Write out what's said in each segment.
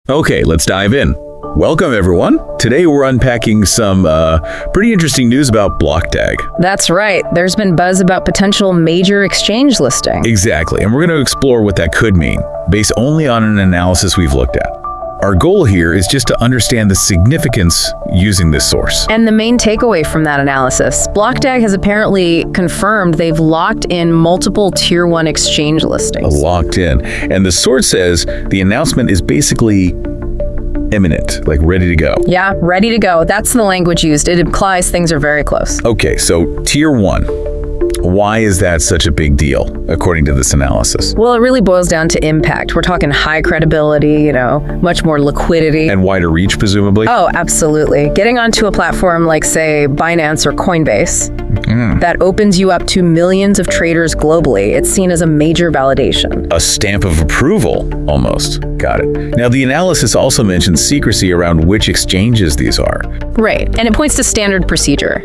Okay, let's dive in. Welcome, everyone. Today we're unpacking some pretty interesting news about BlockDAG. That's right. There's been buzz about potential major exchange listing. Exactly, and we're going to explore what that could mean, based only on an analysis we've looked at. Our goal here is just to understand the significance using this source. And the main takeaway from that analysis, BlockDAG has apparently confirmed they've locked in multiple Tier 1 exchange listings. Locked in. And the source says the announcement is basically imminent, like ready to go. Yeah, ready to go. That's the language used. It implies things are very close. Okay, so Tier 1. Why is that such a big deal, according to this analysis? Well, it really boils down to impact. We're talking high credibility, much more liquidity. And wider reach, presumably? Oh, absolutely. Getting onto a platform like, say, Binance or Coinbase, that opens you up to millions of traders globally. It's seen as a major validation. A stamp of approval, almost. Got it. Now, the analysis also mentions secrecy around which exchanges these are. Right, and it points to standard procedure.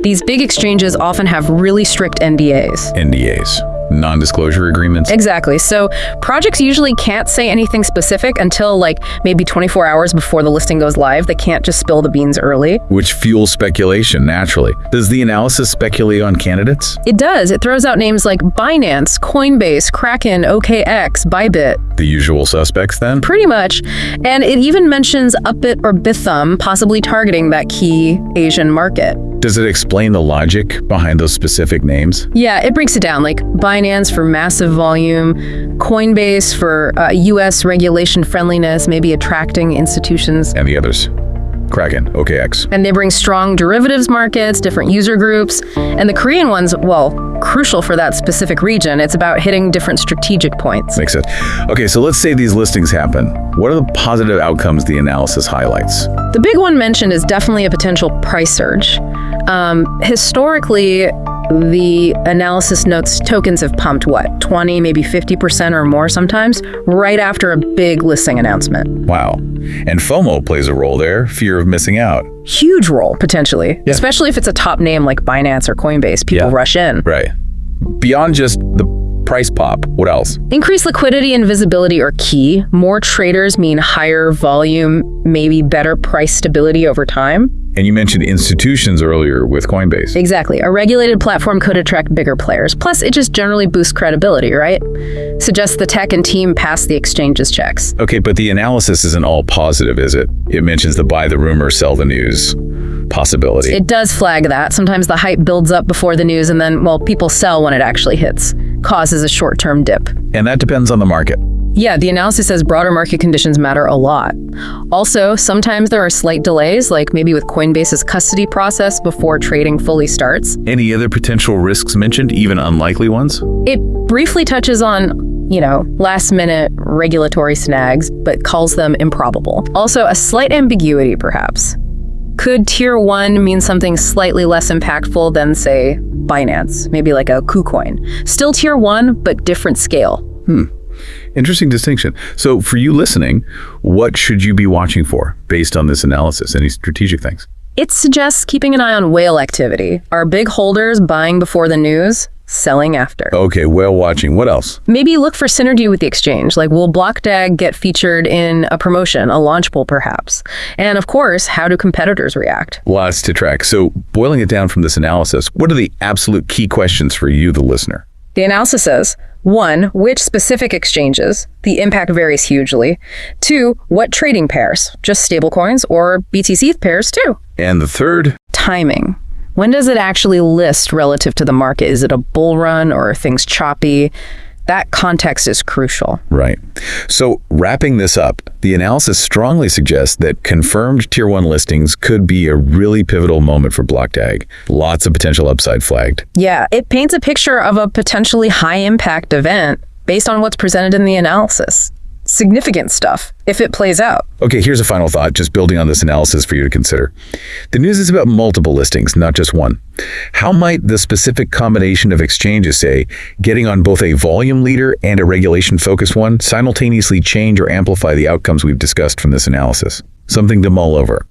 These big exchanges often have really strict NDAs. NDAs, non-disclosure agreements. Exactly. So projects usually can't say anything specific until maybe 24 hours before the listing goes live. They can't just spill the beans early. Which fuels speculation, naturally. Does the analysis speculate on candidates? It does. It throws out names like Binance, Coinbase, Kraken, OKX, Bybit. The usual suspects, then? Pretty much. And it even mentions Upbit or Bithum, possibly targeting that key Asian market. Does it explain the logic behind those specific names? Yeah, it breaks it down, like Binance for massive volume, Coinbase for U.S. regulation friendliness, maybe attracting institutions. And the others. Kraken, OKX. And they bring strong derivatives markets, different user groups, and the Korean ones, well, crucial for that specific region. It's about hitting different strategic points. Makes sense. Okay, so let's say these listings happen. What are the positive outcomes the analysis highlights? The big one mentioned is definitely a potential price surge. Historically, the analysis notes tokens have pumped, 20, maybe 50% or more sometimes, right after a big listing announcement. Wow. And FOMO plays a role there, fear of missing out. Huge role, potentially, especially if it's a top name like Binance or Coinbase. People rush in. Right. Beyond just the price pop, what else? Increased liquidity and visibility are key. More traders mean higher volume, maybe better price stability over time. And you mentioned institutions earlier with Coinbase. Exactly. A regulated platform could attract bigger players. Plus, it just generally boosts credibility, right? Suggests the tech and team pass the exchange's checks. Okay, but the analysis isn't all positive, is it? It mentions the buy the rumor, sell the news possibility. It does flag that. Sometimes the hype builds up before the news and then, people sell when it actually hits. Causes a short-term dip. And that depends on the market. Yeah, the analysis says broader market conditions matter a lot. Also, sometimes there are slight delays, like maybe with Coinbase's custody process before trading fully starts. Any other potential risks mentioned, even unlikely ones? It briefly touches on, last-minute regulatory snags, but calls them improbable. Also, a slight ambiguity, perhaps. Could Tier 1 mean something slightly less impactful than, say, Binance? Maybe like a KuCoin. Still Tier 1, but different scale. Interesting distinction. So for you listening, what should you be watching for based on this analysis? Any strategic things? It suggests keeping an eye on whale activity. Are big holders buying before the news, selling after? Okay, whale watching. What else? Maybe look for synergy with the exchange. Like, will BlockDAG get featured in a promotion, a launch pool perhaps? And of course, how do competitors react? Lots to track. So boiling it down from this analysis, what are the absolute key questions for you, the listener? The analysis says, 1, which specific exchanges? The impact varies hugely. 2, what trading pairs? Just stablecoins or BTC pairs too? And the third? Timing. When does it actually list relative to the market? Is it a bull run or are things choppy? That context is crucial. Right. So wrapping this up, the analysis strongly suggests that confirmed Tier 1 listings could be a really pivotal moment for BlockDAG. Lots of potential upside flagged. Yeah, it paints a picture of a potentially high-impact event based on what's presented in the analysis. Significant stuff, if it plays out. Okay, here's a final thought, just building on this analysis for you to consider. The news is about multiple listings, not just one. How might the specific combination of exchanges, say, getting on both a volume leader and a regulation-focused one, simultaneously change or amplify the outcomes we've discussed from this analysis? Something to mull over.